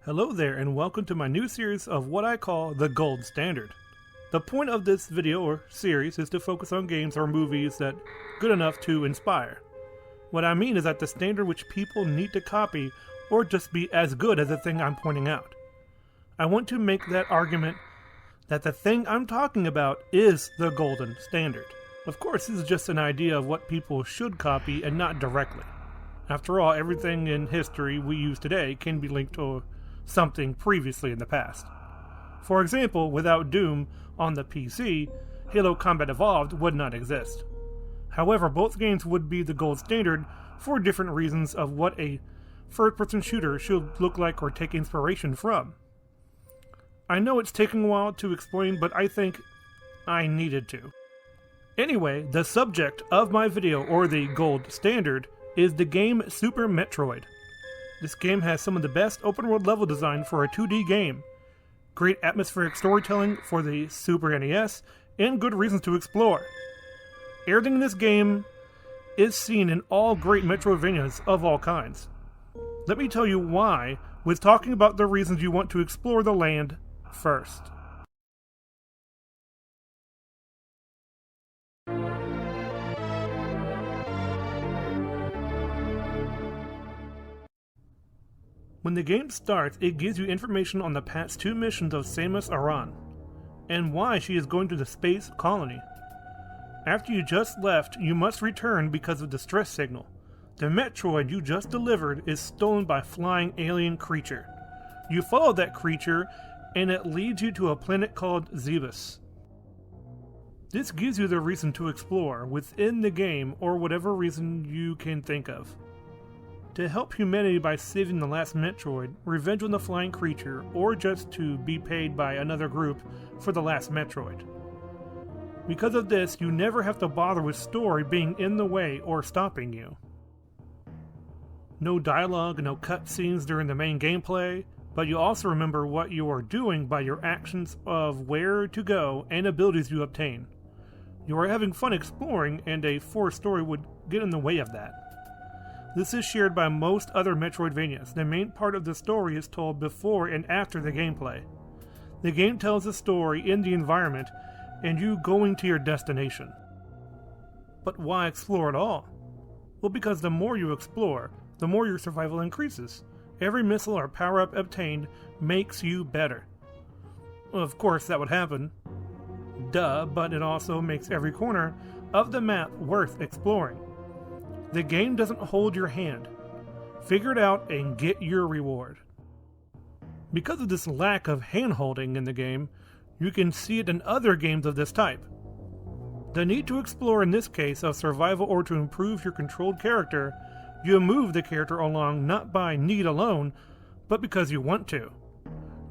Hello there and welcome to my new series of what I call the gold standard. The point of this video or series is to focus on games or movies that are good enough to inspire. What I mean is that the standard which people need to copy or just be as good as the thing I'm pointing out. I want to make that argument that the thing I'm talking about is the golden standard. Of course, this is just an idea of what people should copy and not directly. After all, everything in history we use today can be linked to something previously in the past. For example, without Doom on the PC, Halo Combat Evolved would not exist. However, both games would be the gold standard for different reasons of what a first-person shooter should look like or take inspiration from. I know it's taking a while to explain, but I think I needed to. Anyway, the subject of my video, or the gold standard, is the game Super Metroid. This game has some of the best open-world level design for a 2D game, great atmospheric storytelling for the Super NES, and good reasons to explore. Everything in this game is seen in all great metroidvanias of all kinds. Let me tell you why with talking about the reasons you want to explore the land first. When the game starts, it gives you information on the past 2 missions of Samus Aran, and why she is going to the space colony. After you just left, you must return because of the distress signal. The Metroid you just delivered is stolen by a flying alien creature. You follow that creature, and it leads you to a planet called Zebus. This gives you the reason to explore within the game, or whatever reason you can think of. To help humanity by saving the last Metroid, revenge on the flying creature, or just to be paid by another group for the last Metroid. Because of this, you never have to bother with story being in the way or stopping you. No dialogue, no cutscenes during the main gameplay, but you also remember what you are doing by your actions of where to go and abilities you obtain. You are having fun exploring, and a forced story would get in the way of that. This is shared by most other Metroidvanias. The main part of the story is told before and after the gameplay. The game tells the story in the environment, and you going to your destination. But why explore at all? Well, because the more you explore, the more your survival increases. Every missile or power-up obtained makes you better. Of course, that would happen. Duh, but it also makes every corner of the map worth exploring. The game doesn't hold your hand. Figure it out and get your reward. Because of this lack of hand-holding in the game, you can see it in other games of this type. The need to explore in this case of survival or to improve your controlled character, you move the character along not by need alone, but because you want to.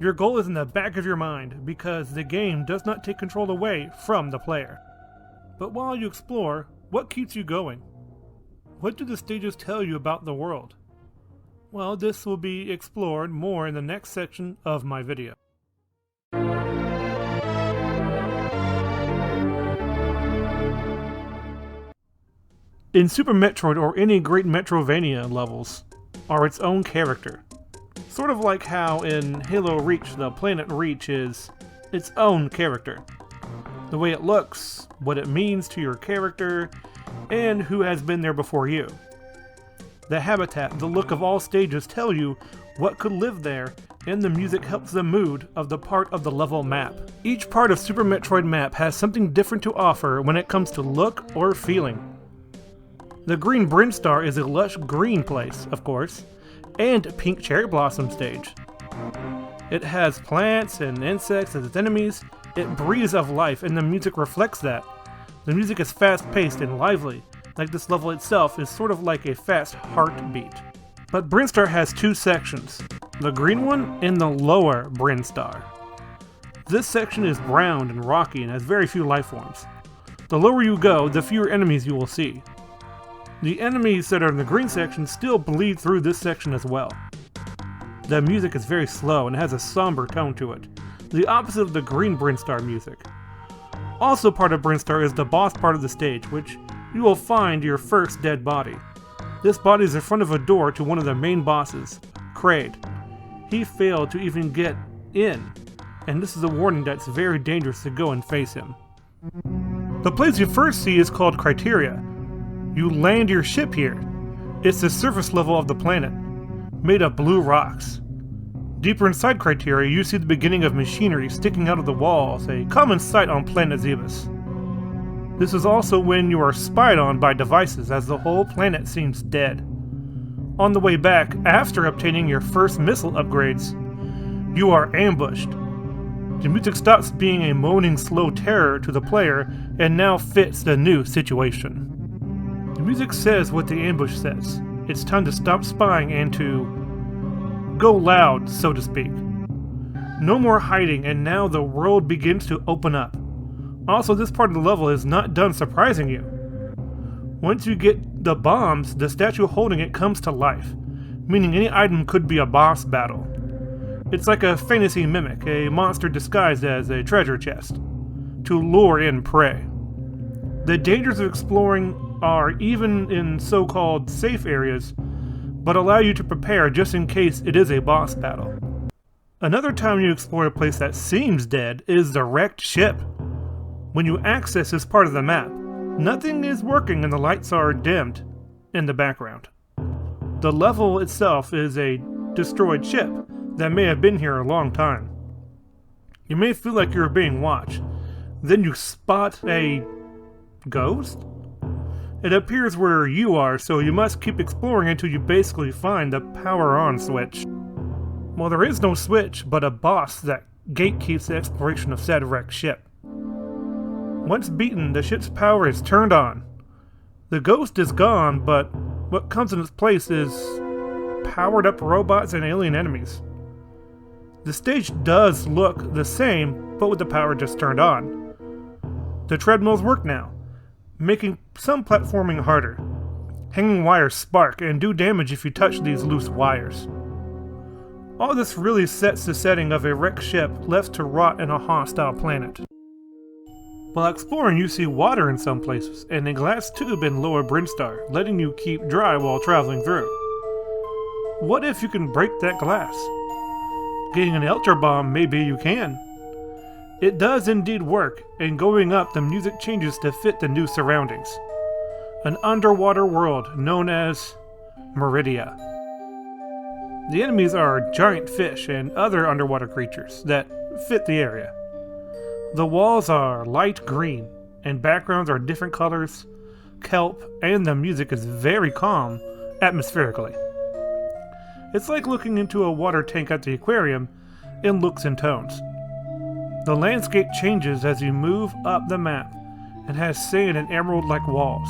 Your goal is in the back of your mind because the game does not take control away from the player. But while you explore, what keeps you going? What do the stages tell you about the world? Well, this will be explored more in the next section of my video. In Super Metroid or any great Metroidvania levels are its own character. Sort of like how in Halo Reach the planet Reach is its own character. The way it looks, what it means to your character, and who has been there before you. The habitat, the look of all stages tell you what could live there, and the music helps the mood of the part of the level map. Each part of Super Metroid map has something different to offer when it comes to look or feeling. The Green Brinstar is a lush green place, of course, and Pink Cherry Blossom stage. It has plants and insects as its enemies. It breathes of life, and the music reflects that. The music is fast-paced and lively, like this level itself is sort of like a fast heartbeat. But Brinstar has 2 sections, the green one and the lower Brinstar. This section is brown and rocky and has very few life forms. The lower you go, the fewer enemies you will see. The enemies that are in the green section still bleed through this section as well. The music is very slow and has a somber tone to it, the opposite of the green Brinstar music. Also part of Brinstar is the boss part of the stage, which you will find your first dead body. This body is in front of a door to one of the main bosses, Kraid. he failed to even get in, and this is a warning that it's very dangerous to go and face him. The place you first see is called Criteria. You land your ship here. It's the surface level of the planet, made of blue rocks. Deeper inside Criteria, you see the beginning of machinery sticking out of the walls, a common sight on planet Zebus. This is also when you are spied on by devices, as the whole planet seems dead. On the way back, after obtaining your first missile upgrades, you are ambushed. The music stops being a moaning slow terror to the player and now fits the new situation. The music says what the ambush says. It's time to stop spying and to go loud, so to speak. No more hiding, and now the world begins to open up. Also, this part of the level is not done surprising you. Once you get the bombs, the statue holding it comes to life, meaning any item could be a boss battle. It's like a fantasy mimic, a monster disguised as a treasure chest, to lure in prey. The dangers of exploring are even in so-called safe areas, but allow you to prepare just in case it is a boss battle. Another time you explore a place that seems dead is the wrecked ship. When you access this part of the map, nothing is working and the lights are dimmed in the background. The level itself is a destroyed ship that may have been here a long time. You may feel like you're being watched. Then you spot a ghost? It appears where you are, so you must keep exploring until you basically find the power on switch. Well, there is no switch, but a boss that gatekeeps the exploration of said wrecked ship. Once beaten, the ship's power is turned on. The ghost is gone, but what comes in its place is powered up robots and alien enemies. The stage does look the same, but with the power just turned on. The treadmills work now, making some platforming harder. Hanging wires spark and do damage if you touch these loose wires. All this really sets the setting of a wrecked ship left to rot in a hostile planet. While exploring, you see water in some places, and a glass tube in Lower Brinstar, letting you keep dry while traveling through. What if you can break that glass? Getting an Elter Bomb, maybe you can. It does indeed work, and going up, the music changes to fit the new surroundings. An underwater world known as Meridia. The enemies are giant fish and other underwater creatures that fit the area. The walls are light green, and backgrounds are different colors, kelp, and the music is very calm, atmospherically. It's like looking into a water tank at the aquarium in looks and tones. The landscape changes as you move up the map, and has sand and emerald-like walls.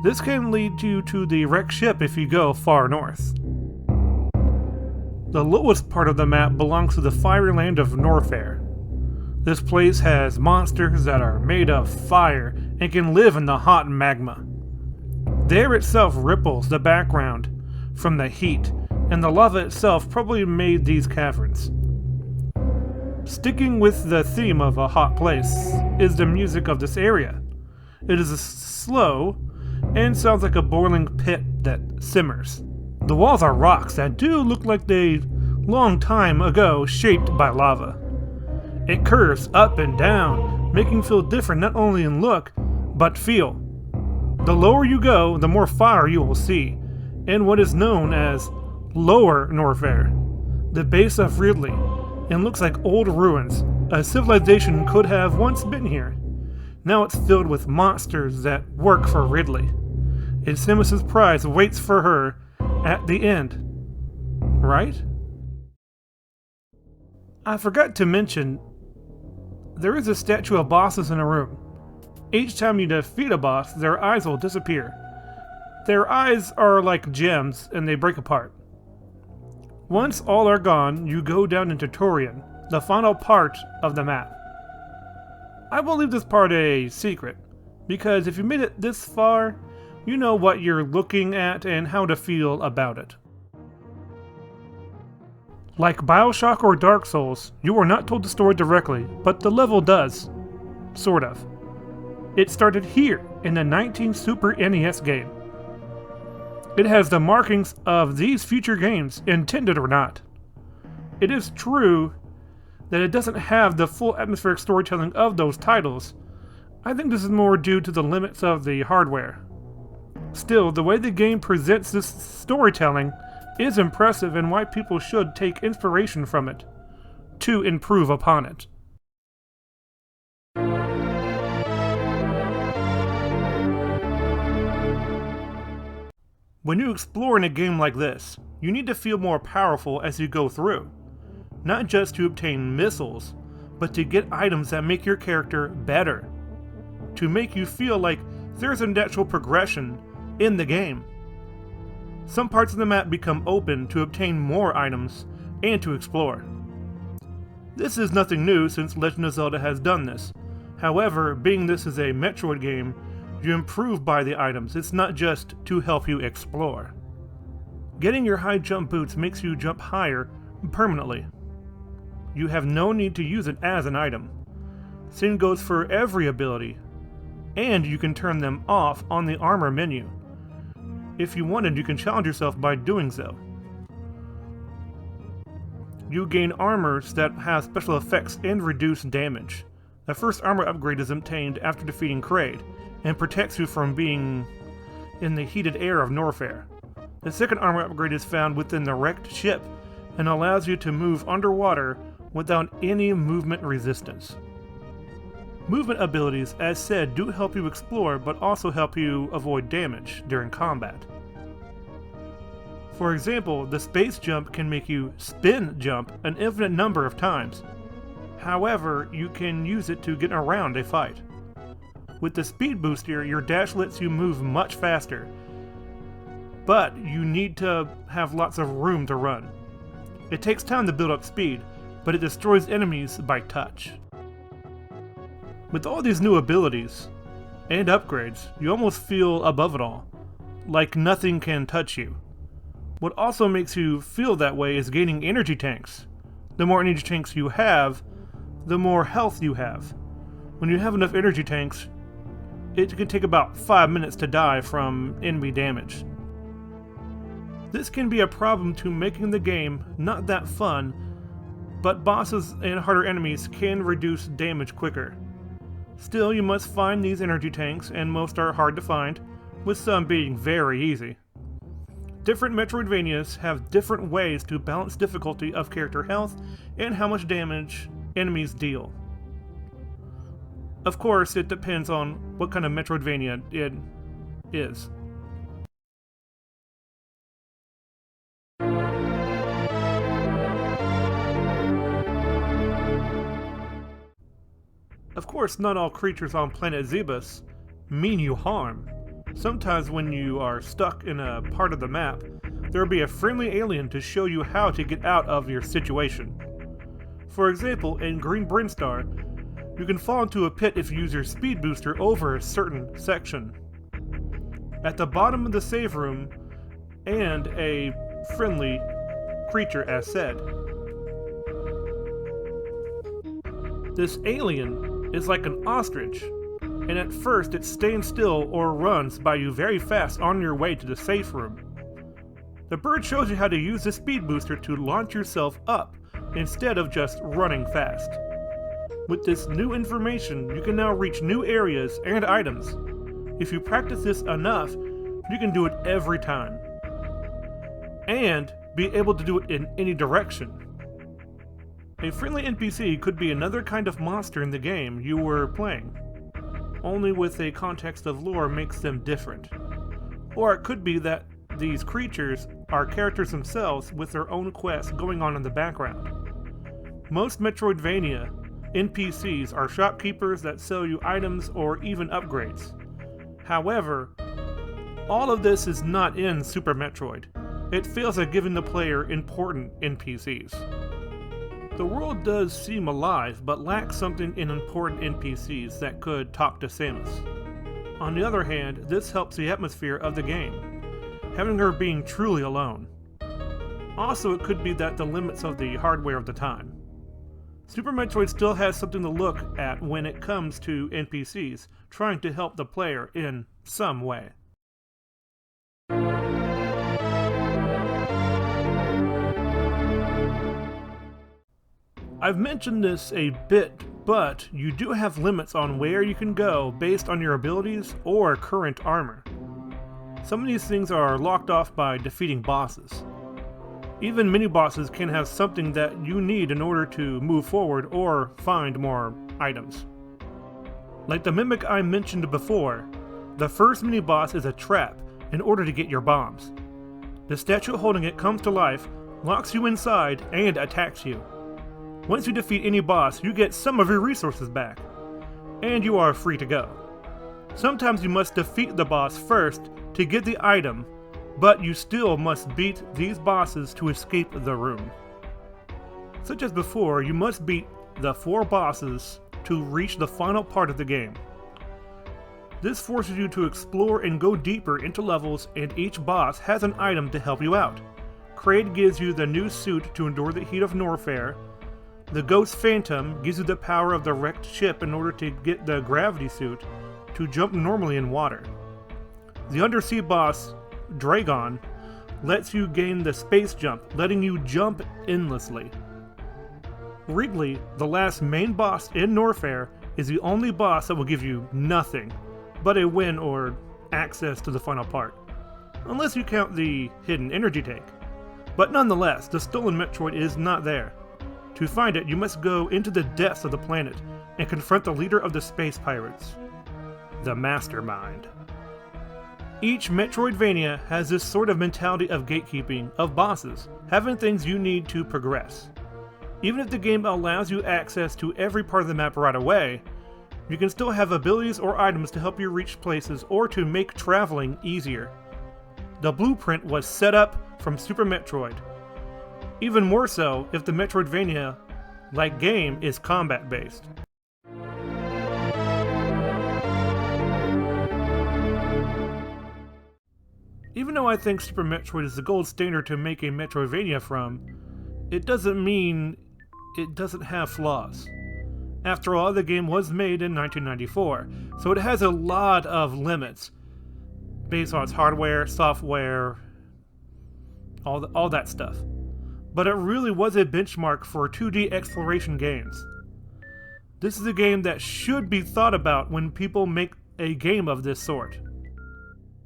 This can lead you to the wrecked ship if you go far north. The lowest part of the map belongs to the fiery land of Norfair. This place has monsters that are made of fire and can live in the hot magma. The air itself ripples the background from the heat, and the lava itself probably made these caverns. Sticking with the theme of a hot place is the music of this area. It is slow and sounds like a boiling pit that simmers. The walls are rocks that do look like they long time ago shaped by lava. It curves up and down, making you feel different not only in look, but feel. The lower you go, the more fire you will see, in what is known as Lower Norfair, the base of Ridley, and looks like old ruins. A civilization could have once been here. Now it's filled with monsters that work for Ridley. And Samus's prize waits for her at the end. Right? I forgot to mention, there is a statue of bosses in a room. Each time you defeat a boss, their eyes will disappear. Their eyes are like gems, and they break apart. Once all are gone, you go down into Torian, the final part of the map. I will leave this part a secret, because if you made it this far, you know what you're looking at and how to feel about it. Like BioShock or Dark Souls, you are not told the story directly, but the level does. Sort of. It started here, in the 19 Super NES game. It has the markings of these future games, intended or not. It is true that it doesn't have the full atmospheric storytelling of those titles. I think this is more due to the limits of the hardware. Still, the way the game presents this storytelling is impressive and why people should take inspiration from it to improve upon it. When you explore in a game like this, you need to feel more powerful as you go through. Not just to obtain missiles, but to get items that make your character better. To make you feel like there's a natural progression in the game. Some parts of the map become open to obtain more items and to explore. This is nothing new since Legend of Zelda has done this. However, being this is a Metroid game, you improve by the items. It's not just to help you explore. Getting your high jump boots makes you jump higher permanently. You have no need to use it as an item. Same goes for every ability, and you can turn them off on the armor menu. If you wanted, you can challenge yourself by doing so. You gain armors that have special effects and reduce damage. The first armor upgrade is obtained after defeating Kraid, and protects you from being in the heated air of Norfair. The second armor upgrade is found within the wrecked ship, and allows you to move underwater without any movement resistance. Movement abilities, as said, do help you explore, but also help you avoid damage during combat. For example, the space jump can make you spin jump an infinite number of times. However, you can use it to get around a fight. With the speed booster, your dash lets you move much faster, but you need to have lots of room to run. It takes time to build up speed, but it destroys enemies by touch. With all these new abilities and upgrades, you almost feel above it all, like nothing can touch you. What also makes you feel that way is gaining energy tanks. The more energy tanks you have, the more health you have. When you have enough energy tanks, it can take about 5 minutes to die from enemy damage. This can be a problem to making the game not that fun, but bosses and harder enemies can reduce damage quicker. Still, you must find these energy tanks, and most are hard to find, with some being very easy. Different Metroidvanias have different ways to balance difficulty of character health and how much damage enemies deal. Of course, it depends on what kind of Metroidvania it is. Of course, not all creatures on planet Zebus mean you harm. Sometimes when you are stuck in a part of the map, there will be a friendly alien to show you how to get out of your situation. For example, in Green Brinstar, you can fall into a pit if you use your speed booster over a certain section. At the bottom of the save room, and a friendly creature as said. This alien is like an ostrich, and at first it stands still or runs by you very fast on your way to the safe room. The bird shows you how to use the speed booster to launch yourself up instead of just running fast. With this new information, you can now reach new areas and items. If you practice this enough, you can do it every time. And be able to do it in any direction. A friendly NPC could be another kind of monster in the game you were playing, only with a context of lore makes them different. Or it could be that these creatures are characters themselves with their own quests going on in the background. Most Metroidvania NPCs are shopkeepers that sell you items or even upgrades. However, all of this is not in Super Metroid. It feels like giving the player important NPCs. The world does seem alive, but lacks something in important NPCs that could talk to Samus. On the other hand, this helps the atmosphere of the game, having her being truly alone. Also, it could be that the limits of the hardware of the time. Super Metroid still has something to look at when it comes to NPCs, trying to help the player in some way. I've mentioned this a bit, but you do have limits on where you can go based on your abilities or current armor. Some of these things are locked off by defeating bosses. Even mini-bosses can have something that you need in order to move forward or find more items. Like the mimic I mentioned before, the first mini-boss is a trap in order to get your bombs. The statue holding it comes to life, locks you inside, and attacks you. Once you defeat any boss, you get some of your resources back, and you are free to go. Sometimes you must defeat the boss first to get the item, but you still must beat these bosses to escape the room. Such as before, you must beat the 4 bosses to reach the final part of the game. This forces you to explore and go deeper into levels, and each boss has an item to help you out. Kraid gives you the new suit to endure the heat of Norfair. The Ghost Phantom gives you the power of the wrecked ship in order to get the gravity suit to jump normally in water. The undersea boss, Dragon, lets you gain the space jump, letting you jump endlessly. Wrigley, the last main boss in Norfair, is the only boss that will give you nothing but a win or access to the final part, unless you count the hidden energy tank. But nonetheless, the stolen Metroid is not there. To find it, you must go into the depths of the planet and confront the leader of the space pirates, the Mastermind. Each Metroidvania has this sort of mentality of gatekeeping of bosses, having things you need to progress. Even if the game allows you access to every part of the map right away, you can still have abilities or items to help you reach places or to make traveling easier. The blueprint was set up from Super Metroid. Even more so if the Metroidvania-like game is combat-based. Even though I think Super Metroid is the gold standard to make a Metroidvania from, it doesn't mean it doesn't have flaws. After all, the game was made in 1994, so it has a lot of limits based on its hardware, software, all that stuff. But it really was a benchmark for 2D exploration games. This is a game that should be thought about when people make a game of this sort.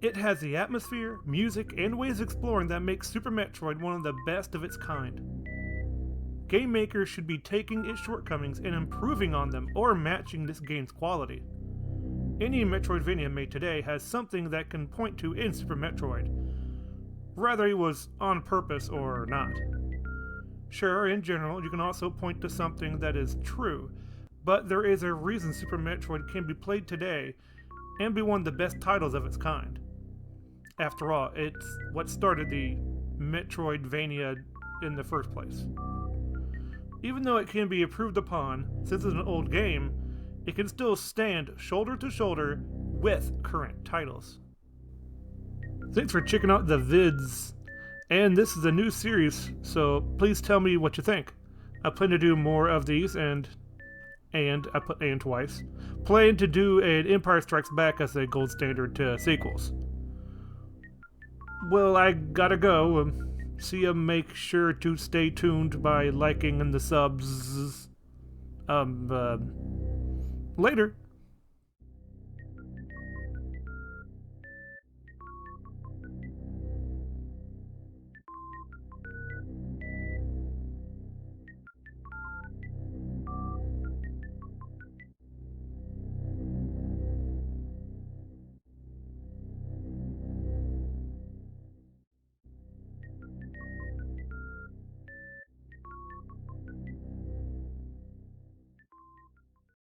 It has the atmosphere, music, and ways of exploring that makes Super Metroid one of the best of its kind. Game makers should be taking its shortcomings and improving on them or matching this game's quality. Any Metroidvania made today has something that can point to in Super Metroid, whether it was on purpose or not. Sure, in general, you can also point to something that is true, but there is a reason Super Metroid can be played today and be one of the best titles of its kind. After all, it's what started the Metroidvania in the first place. Even though it can be improved upon, since it's an old game, it can still stand shoulder to shoulder with current titles. Thanks for checking out the vids, and this is a new series, so please tell me what you think. I plan to do more of these, and I put "and" twice, plan to do an Empire Strikes Back as a gold standard to sequels. Well, I gotta go. See ya, make sure to stay tuned by liking and the subs. Later.